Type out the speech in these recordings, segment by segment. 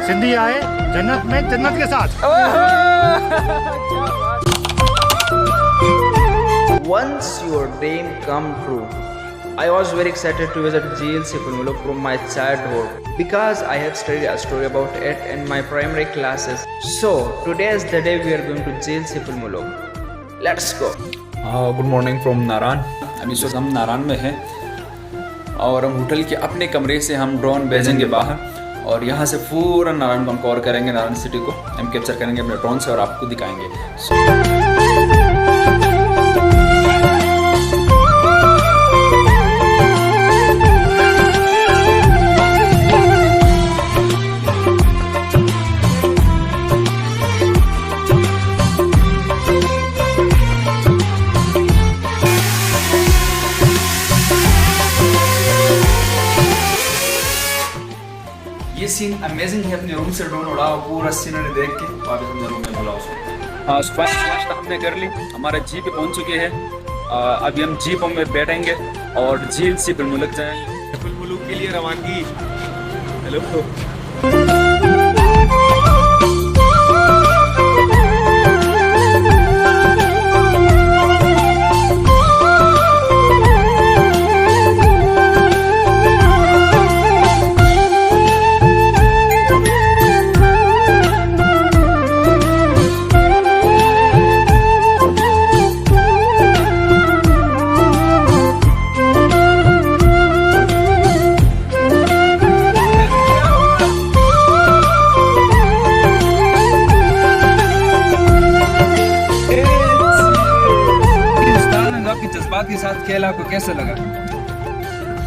सिंधी आए जन्नत में जन्नत के साथ। Once your dream come true. I was very excited to visit Jeel Siful Muluk from my childhood because I have studied a story about it in my primary classes. So today is the day we are going to Jeel Siful Muluk. Let's go. Good morning from Narayan. अभी इस वक्त हम नारायण में हैं और हम hotel के अपने कमरे से हम ड्रोन भेजेंगे बाहर और यहाँ से पूरा नारायण को हम कवर करेंगे, नारायण सिटी को हम कैप्चर करेंगे अपने ड्रोन से और आपको दिखाएंगे। ये सीन अमेजिंग है, अपने रूम से ड्रोन उड़ाओ, पूरा सीनरी देख के वापस अपने रूम में बुलाओ उसको। नाश्ता हमने कर ली, हमारे जीप पे पहुंच चुके हैं। अभी हम जीप में बैठेंगे और झील सिफुल मुलुक जाएंगे। सिफुल मुलुक के लिए रवानगी। हेलो के साथ खेल आपको कैसा लगा?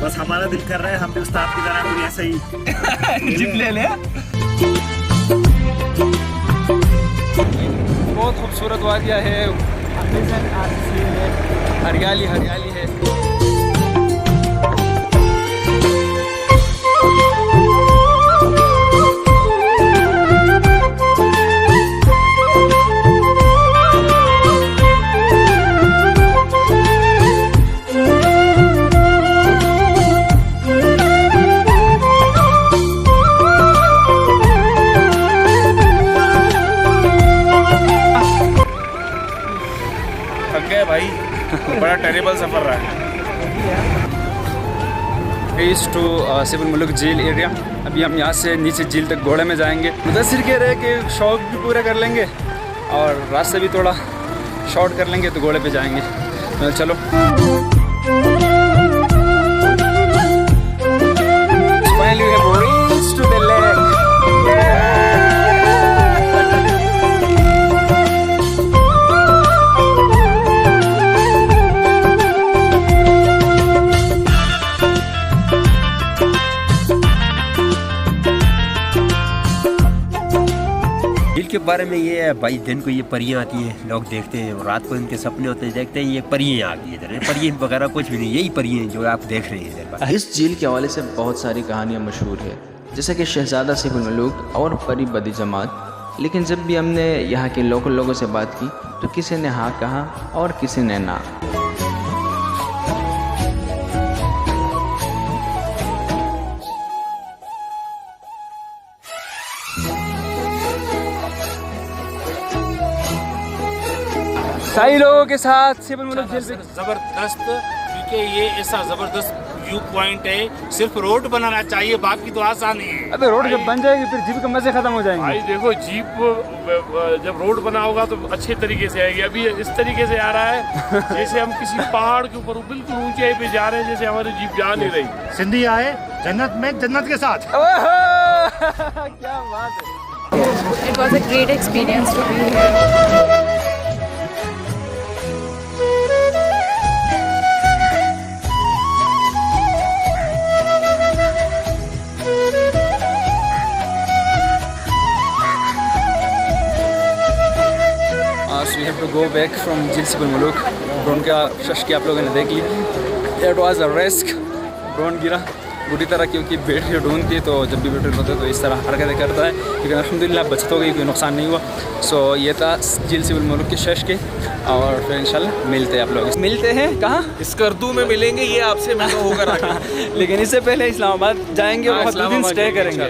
बस हमारा दिल कर रहा है हम भी उस्ताद की तरह कोई ऐसा ही जिप ले ले। बहुत खूबसूरत वादिया है, हरियाली हरियाली है। भाई बड़ा टेरेबल सफर रहा है। ईस्ट टू सिफुल मुलुक झील एरिया। अभी हम यहाँ से नीचे झील तक घोड़े में जाएंगे। मुदस्सिर कह रहे कि शौक भी पूरा कर लेंगे और रास्ते भी थोड़ा शॉर्ट कर लेंगे तो घोड़े पे जाएंगे। चलो finally we have reached to the lake. के बारे में ये है भाई, दिन को ये परियां आती हैं, लोग देखते हैं, और रात को इनके सपने होते हैं, देखते हैं ये परियां आ गई इधर। परियां वगैरह कुछ भी नहीं, यही परियां हैं जो आप देख रहे हैं इधर। इस झील के हवाले से बहुत सारी कहानियाँ मशहूर है, जैसे कि शहजादा सिफुल मुलुक और परी बदी जमात। लेकिन जब भी हमने यहाँ के लोकल लोगों से बात की तो किसी ने हाँ कहा और किसी ने ना। सही लोगों के साथ सिफुल मुलुक झील पे जबरदस्त, क्योंकि ये ऐसा जबरदस्त व्यू पॉइंट है। सिर्फ रोड बनाना चाहिए, बाकी तो आसान ही है। अबे रोड जब बन जाएगी फिर जीप के मजे खत्म हो जाएंगे। भाई देखो, जीप जब रोड बना होगा तो अच्छे तरीके से आएगी। अभी इस तरीके से आ रहा है जैसे हम किसी पहाड़ के ऊपर बिल्कुल ऊंचाई पे जा रहे हैं, जैसे हमारी जीप जा नहीं रही। सिंधी आए जन्नत में जन्नत के साथ। क्या बात है। It was a great experience to be here. So we have to go back from झील सिफुल मुलुक। ड्रोन का शश आप लोगों ने देख लिया। It was a risk। Drone गिरा बुरी तरह, क्योंकि बैटरी ड्रोन थी, तो जब भी बैटरी होता है तो इस तरह हरकतें करता है, लेकिन अल्हम्दुलिल्लाह बचत हो गई, कोई नुकसान नहीं हुआ। सो ये था झील सिफुल मुलुक के शश के, और फिर इंशाल्लाह मिलते हैं आप लोग। मिलते हैं कहाँ? स्कर्दू में मिलेंगे, ये आपसे मैं होकर आगे। लेकिन इससे पहले इस्लामाबाद जाएंगे और 2 दिन स्टे करेंगे।